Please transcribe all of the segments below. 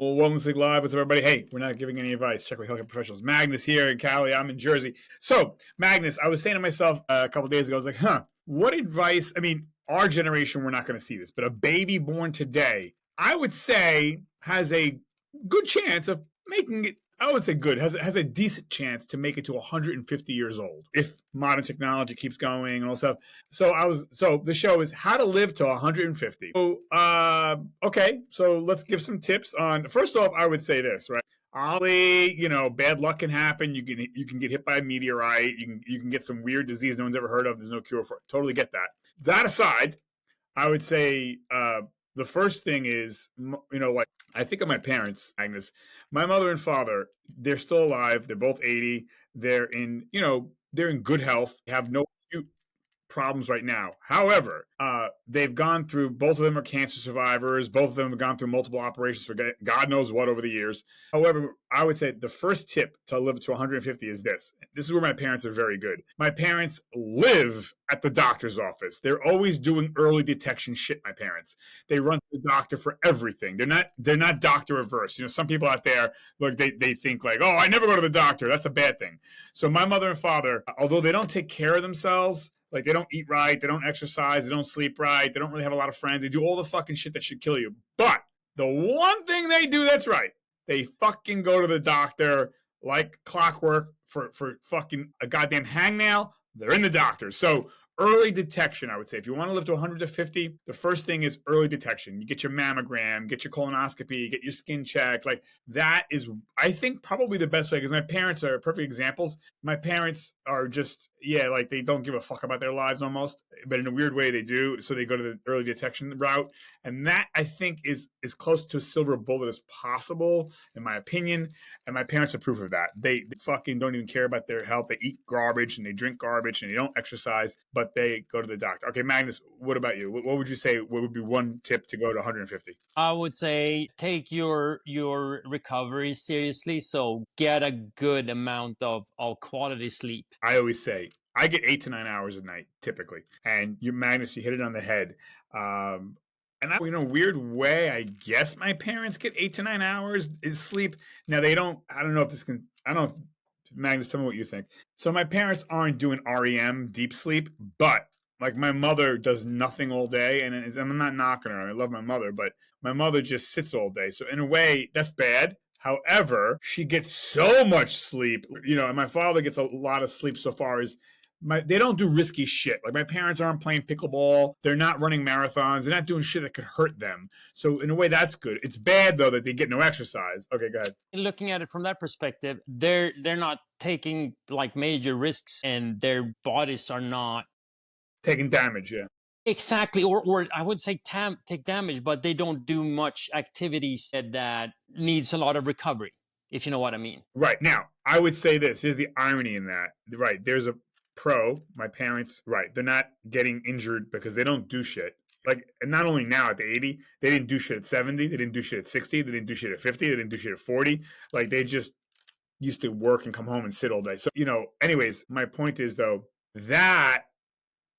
Wellness League Live. What's up, everybody? Hey, we're not giving any advice. Check with healthcare professionals. Magnus here in Cali. I'm in Jersey. So, Magnus, I was saying to myself a couple days ago, I was like, what advice? I mean, our generation, we're not going to see this, but a baby born today, I would say, has a good chance of making it. I would say good, has a decent chance to make it to 150 years old if modern technology keeps going and all stuff. So the show is how to live to 150. So okay, so let's give some tips on. First off, I would say this, right? Ollie, bad luck can happen. You can get hit by a meteorite. You can get some weird disease no one's ever heard of. There's no cure for it. Totally get that. That aside, I would say the first thing is, like I think of my parents, Agnes, my mother and father, they're still alive. They're both 80. They're in good health, have no acute problems right now. However, they've gone through, both of them are cancer survivors. Both of them have gone through multiple operations for God knows what over the years. However, I would say the first tip to live to 150 is this. This is where my parents are very good. My parents live at the doctor's office. They're always doing early detection shit, my parents. They run to the doctor for everything. They're not doctor averse. Some people out there, look, they think like, oh, I never go to the doctor. That's a bad thing. So my mother and father, although they don't take care of themselves, like they don't eat right, they don't exercise, they don't sleep right, they don't really have a lot of friends, they do all the fucking shit that should kill you. But the one thing they do that's right, they fucking go to the doctor like clockwork for fucking a goddamn hangnail. They're in the doctor. So early detection, I would say. If you want to live to 150, the first thing is early detection. You get your mammogram, get your colonoscopy, get your skin checked. Like that is, I think, probably the best way, because my parents are perfect examples. My parents are just, like they don't give a fuck about their lives almost, but in a weird way they do. So they go to the early detection route. And that, I think, is as close to a silver bullet as possible, in my opinion. And my parents are proof of that. They fucking don't even care about their health. They eat garbage and they drink garbage and they don't exercise, but they go to the doctor. Okay, Magnus, what about you? What would you say? What would be one tip to go to 150? I would say take your recovery seriously. So get a good amount of quality sleep. I always say I get 8 to 9 hours a night typically, and Magnus, you hit it on the head. And in a weird way, I guess my parents get 8 to 9 hours in sleep. Now they don't. I don't know if this can. I don't know. Magnus, tell me what you think. So my parents aren't doing REM deep sleep, but like my mother does nothing all day, and I'm not knocking her. I love my mother, but my mother just sits all day. So in a way, that's bad. However, she gets so much sleep, and my father gets a lot of sleep so far as they don't do risky shit. Like my parents aren't playing pickleball. They're not running marathons. They're not doing shit that could hurt them. So in a way, that's good. It's bad though that they get no exercise. Okay, go ahead. Looking at it from that perspective, they're not taking like major risks, and their bodies are not taking damage. Yeah. Exactly, or I would say take damage, but they don't do much activities that needs a lot of recovery, if you know what I mean. Right. Now, I would say this. Here's the irony in that. Right. There's a pro, my parents, right, they're not getting injured because they don't do shit. Like, and not only now at the 80, they didn't do shit at 70, they didn't do shit at 60, they didn't do shit at 50, they didn't do shit at 40. Like, they just used to work and come home and sit all day. So, anyways, my point is, though, that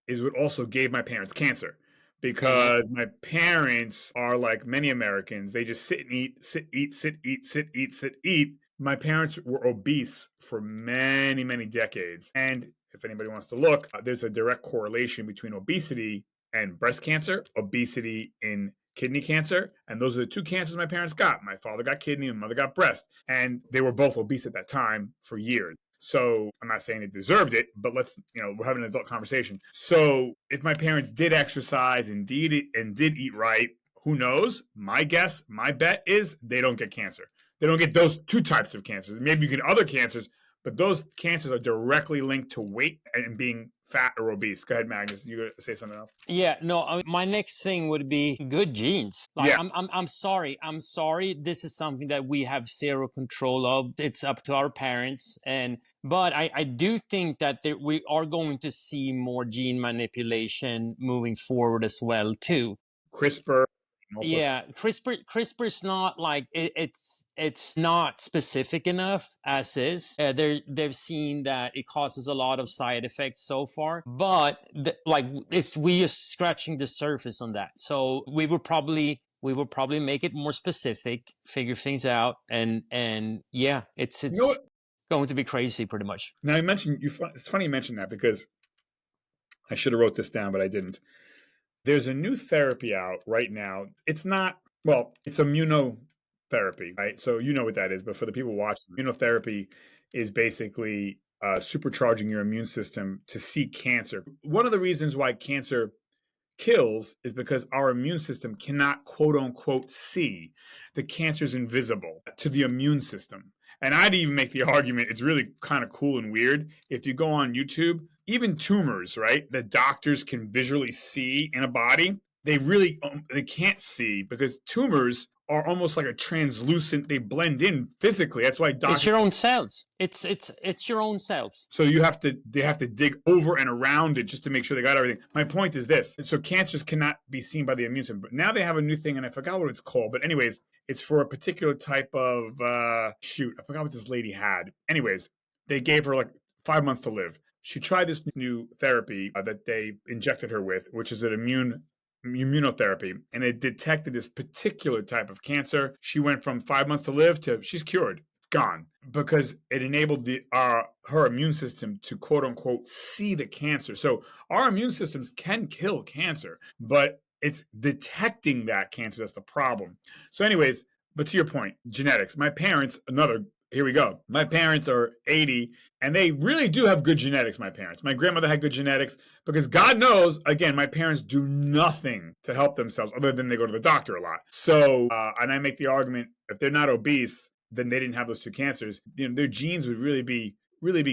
is what also gave my parents cancer. Because my parents are like many Americans. They just sit and eat, sit, eat, sit, eat, sit, eat, sit, eat. My parents were obese for many, many decades. And if anybody wants to look, there's a direct correlation between obesity and breast cancer, obesity in kidney cancer. And those are the two cancers my parents got. My father got kidney, my mother got breast. And they were both obese at that time for years. So I'm not saying they deserved it, but let's, we're having an adult conversation. So if my parents did exercise and did eat right, who knows? My bet is they don't get cancer. They don't get those two types of cancers. Maybe you get other cancers, but those cancers are directly linked to weight and being fat or obese. Go ahead, Magnus. You gonna say something else? Yeah, no. My next thing would be good genes. Like, yeah. I'm sorry. This is something that we have zero control of. It's up to our parents. But I do think that we are going to see more gene manipulation moving forward as well too. CRISPR. Also. Yeah, CRISPR's not like it's not specific enough as is. They've seen that it causes a lot of side effects so far, but we are scratching the surface on that. So we will probably We will probably make it more specific, figure things out, and yeah, You know it's what? going to be crazy pretty much. Now you mentioned you. It's funny you mentioned that because I should have wrote this down, but I didn't. There's a new therapy out right now. It's not well. It's immunotherapy, right? So you know what that is. But for the people watching, immunotherapy is basically supercharging your immune system to see cancer. One of the reasons why cancer kills is because our immune system cannot quote unquote see the cancer's invisible to the immune system. And I'd even make the argument it's really kind of cool and weird if you go on YouTube, even tumors, right, that doctors can visually see in a body, they can't see because tumors are almost like a translucent, they blend in physically. That's why It's doctors, your own cells. It's your own cells. so they have to dig over and around it just to make sure they got everything. My point is this: so cancers cannot be seen by the immune system, but now they have a new thing, and I forgot what it's called. But anyways, it's for a particular type of shoot. I forgot what this lady had. Anyways, they gave her like 5 months to live. She tried this new therapy that they injected her with, which is an immunotherapy, and it detected this particular type of cancer. She went from 5 months to live to she's cured, gone, because it enabled her immune system to quote unquote see the cancer. So our immune systems can kill cancer, but it's detecting that cancer that's the problem. So anyways, but to your point, genetics. My parents, another here we go. My parents are 80 and they really do have good genetics. My parents, my grandmother had good genetics because God knows, again, my parents do nothing to help themselves other than they go to the doctor a lot. So, and I make the argument if they're not obese, then they didn't have those two cancers. You know, their genes would really be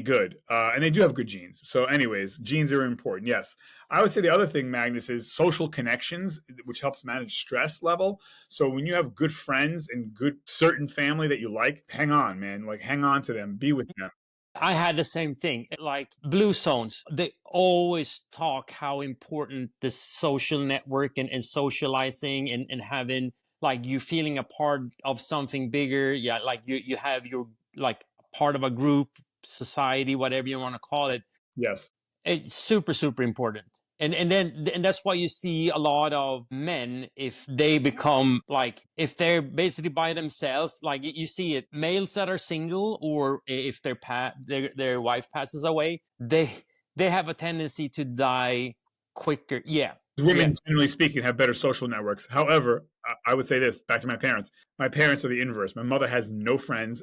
good, and they do have good genes. So, anyways, genes are important. Yes, I would say the other thing, Magnus, is social connections, which helps manage stress level. So, when you have good friends and good certain family that you like, hang on, man. Like, hang on to them, be with them. I had the same thing. Like blue zones, they always talk how important the social network and socializing and having like you feeling a part of something bigger. Yeah, like you have your like part of a group, society, whatever you want to call it. Yes. It's super, super important. And that's why you see a lot of men if they become like if they're basically by themselves, like you see it, males that are single or if their wife passes away, they have a tendency to die quicker. Yeah. Yeah. Women, generally speaking, have better social networks. However, I would say this back to my parents. My parents are the inverse. My mother has no friends.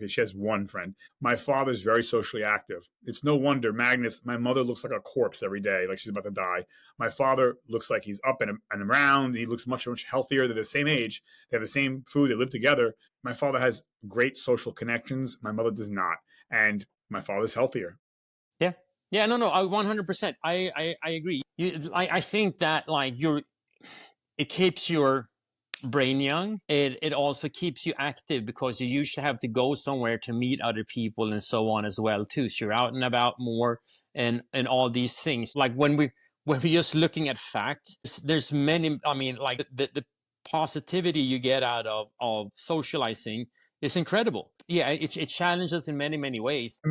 She has one friend. My father's very socially active. It's no wonder, Magnus, my mother looks like a corpse every day, like she's about to die. My father looks like he's up and around. He looks much, much healthier. They're the same age. They have the same food. They live together. My father has great social connections. My mother does not. And my father's healthier. Yeah. Yeah, no, I 100%. I agree. I think that like it keeps your brain young. It also keeps you active because you usually have to go somewhere to meet other people and so on as well too. So you're out and about more and all these things. Like when we just looking at facts, there's many. I mean, like the positivity you get out of socializing is incredible. Yeah, it challenges in many ways.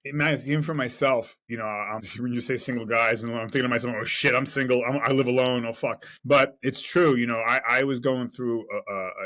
Even for myself, when you say single guys, and I'm thinking to myself, oh shit, I'm single. I live alone. Oh fuck. But it's true. I was going through,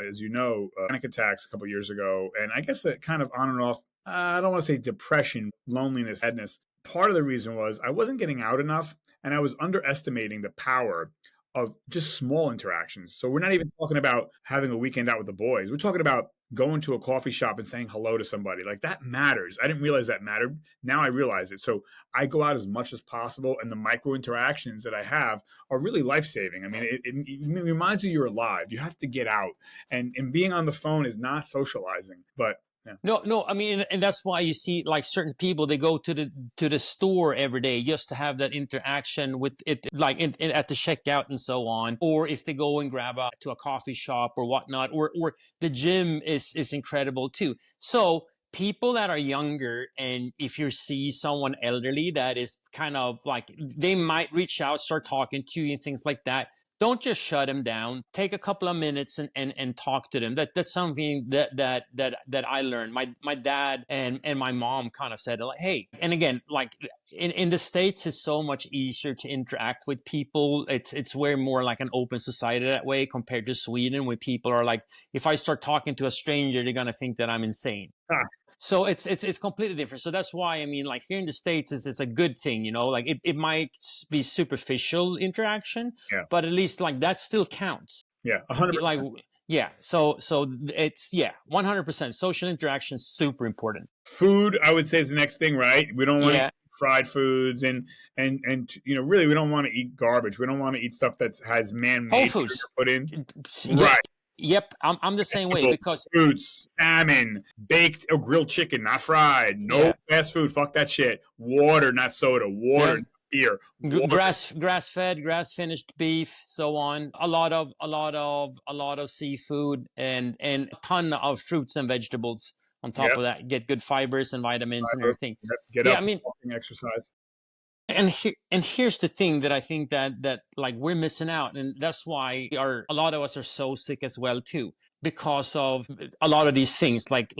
as you know, panic attacks a couple of years ago, and I guess it kind of on and off. I don't want to say depression, loneliness, sadness. Part of the reason was I wasn't getting out enough, and I was underestimating the power of just small interactions. So we're not even talking about having a weekend out with the boys. We're talking about going to a coffee shop and saying hello to somebody. Like that matters. I didn't realize that mattered. Now I realize it. So I go out as much as possible, and the micro interactions that I have are really life-saving. I mean, it reminds you you're alive. You have to get out, and being on the phone is not socializing, but yeah. No. I mean, and that's why you see like certain people they go to the store every day just to have that interaction with it, like at the checkout and so on. Or if they go and grab to a coffee shop or whatnot, or the gym is incredible too. So people that are younger, and if you see someone elderly that is kind of like they might reach out, start talking to you and things like that. don't just shut them down. Take a couple of minutes and talk to them. That's something that I learned. My dad and my mom kind of said like, hey, and again, like in the States, it's so much easier to interact with people. It's way more like an open society that way compared to Sweden, where people are like, if I start talking to a stranger, they're gonna think that I'm insane. Ah, So it's completely different. So that's why I mean, like here in the States, it's a good thing, you know. Like it might be superficial interaction, yeah, but at least like that still counts. yeah, 100%. Like yeah, so it's yeah, 100% social interaction is super important. Food, I would say, is the next thing, right? We don't want to Yeah, eat fried foods, and really, we don't want to eat garbage. We don't want to eat stuff that has Whole man-made sugar Foods. put in. Yep, Right. yep. I'm the same way because Fruits, salmon, baked or grilled chicken, not fried. No yeah, fast food. Fuck that shit. Water, not soda. Water, yeah. not beer. Water. Grass fed, grass finished beef, so on. A lot of seafood and a ton of fruits and vegetables on top Yep. of that. Get good fibers and vitamins and Fiber. everything. Yep. Get Yeah, up. I mean, Walking exercise. and here's the thing that I think that like we're missing out, and that's why a lot of us are so sick as well too, because of a lot of these things like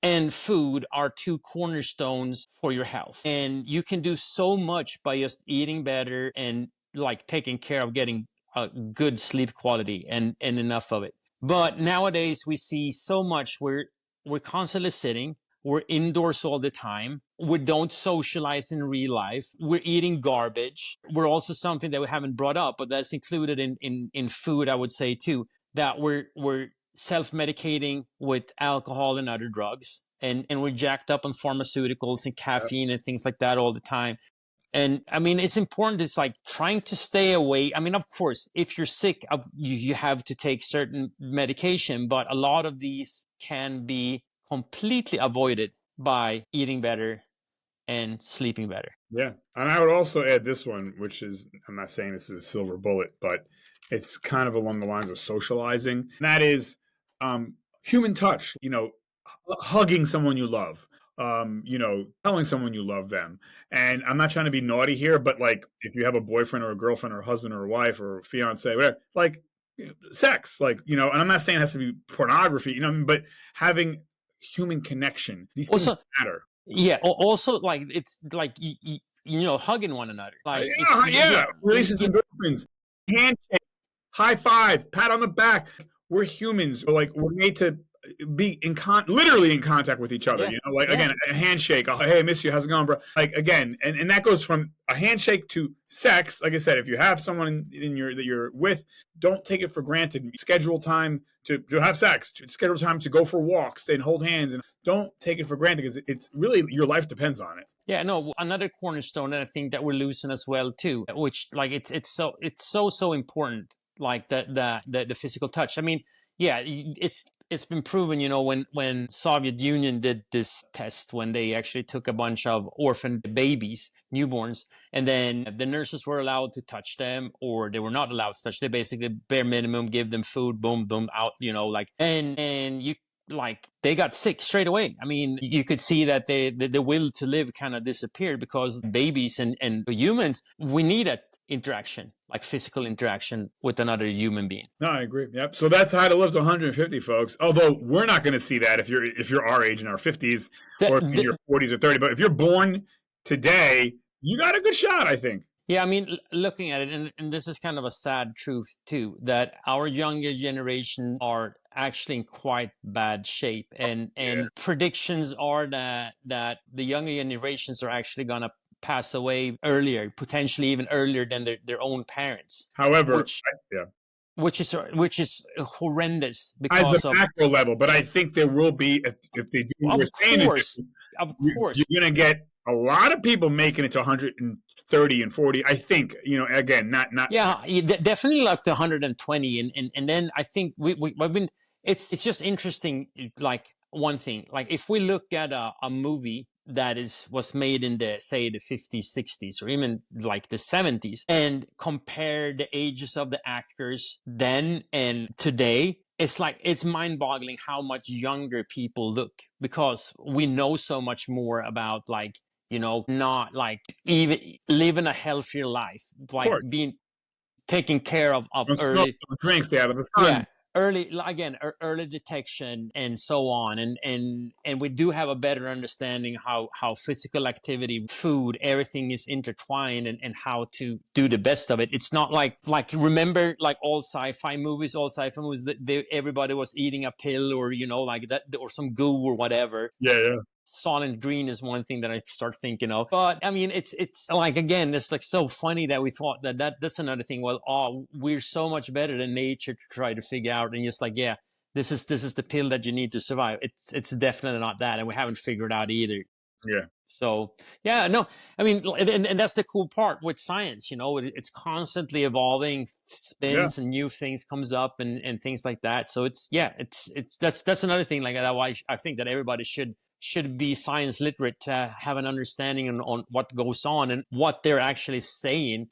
and food are two cornerstones for your health, and you can do so much by just eating better and like taking care of getting a good sleep quality and enough of it. But nowadays we see so much where we're constantly sitting, we're indoors all the time. We don't socialize in real life. We're eating garbage. We're also something that we haven't brought up, but that's included in food, I would say too, that we're self-medicating with alcohol and other drugs. And we're jacked up on pharmaceuticals and Yep. caffeine and things like that all the time. And I mean, it's important. It's like trying to stay away. I mean, of course, if you're sick, you have to take certain medication, but a lot of these can be completely avoided by eating better and sleeping better. Yeah. And I would also add this one, which is, I'm not saying this is a silver bullet, but it's kind of along the lines of socializing. And that is human touch, hugging someone you love, telling someone you love them. And I'm not trying to be naughty here, but like if you have a boyfriend or a girlfriend or a husband or a wife or a fiance, whatever, like sex, and I'm not saying it has to be pornography, but having human connection, these things Also, matter. yeah. Also, like it's like hugging one another. Like if Yeah, yeah, releases yeah, endorphins, handshake, high five, pat on the back. We're humans. We're made to be literally in contact with each other. yeah, Like yeah. again, a handshake. Oh, hey, I miss you. How's it going, bro? Like again, and that goes from a handshake to sex. Like I said, if you have someone that you're with, don't take it for granted. Schedule time to have sex. Schedule time to go for walks and hold hands, and don't take it for granted because it's really your life depends on it. Yeah, no, another cornerstone that I think that we're losing as well too, which like it's so important, like the physical touch. I mean, yeah, it's been proven, when Soviet Union did this test when they actually took a bunch of orphan babies, newborns, and then the nurses were allowed to touch them or they were not allowed to touch. They basically bare minimum give them food, boom, boom, out, like and you like they got sick straight away. I mean, you could see that the will to live kind of disappeared because babies and humans, we need that interaction, like physical interaction with another human being. No, I agree. Yep. So that's how to live to 150, folks. Although we're not going to see that if you're our age in our 50s The, or in the, your 40s or 30. But if you're born today, you got a good shot, I think. yeah, I mean, looking at it, and this is kind of a sad truth too, that our younger generation are actually in quite bad shape, Yeah. and predictions are that the younger generations are actually gonna pass away earlier, potentially even earlier than their own parents, However, which yeah, which is horrendous as because a of macro level, but I think there will be if they do what we're of saying to course, do, of you're course. going to get a lot of people making it to 130 and 40. I think again, not Yeah, definitely up to 120, and then I think we've been. It's just interesting. Like one thing, like if we look at a movie that was made in the 50s, 60s, or even like the 70s, and compare the ages of the actors then and today, it's mind-boggling how much younger people look because we know so much more about not like even living a healthier life, of like course. being taking care of Don't smoke, early, don't drink, stay out of the yeah, sun. early detection and so on, and we do have a better understanding how physical activity, food, everything is intertwined, and how to do the best of it. It's not like remember, like all sci-fi movies that everybody was eating a pill, or like that, or some goo or whatever. Yeah, yeah. Soylent Green is one thing that I start thinking of. But I mean, it's like, again, it's like so funny that we thought that's another thing. Well, we're so much better than nature to try to figure out, and just like, yeah, this is the pill that you need to survive. It's definitely not that, and we haven't figured out either. Yeah. So yeah, no, I mean, and that's the cool part with science. It's constantly evolving, spins and new things comes up, and things like that. So it's that's another thing like that. Why I think that everybody should be science literate to have an understanding on what goes on and what they're actually saying.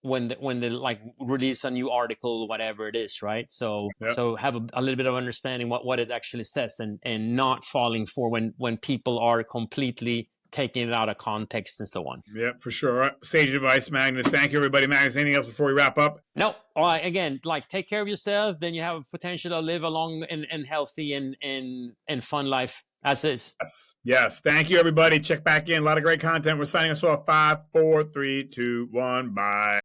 When they like release a new article, whatever it is, right? So have a little bit of understanding what it actually says, and not falling for when people are completely taking it out of context and so on. Yeah, for sure. All right. Sage advice, Magnus. Thank you, everybody. Magnus, anything else before we wrap up? No. Again, like, take care of yourself, then you have a potential to live a long and healthy and fun life as is. Yes. Thank you, everybody. Check back in. A lot of great content. We're signing us off. 5, 4, 3, 2, 1. Bye.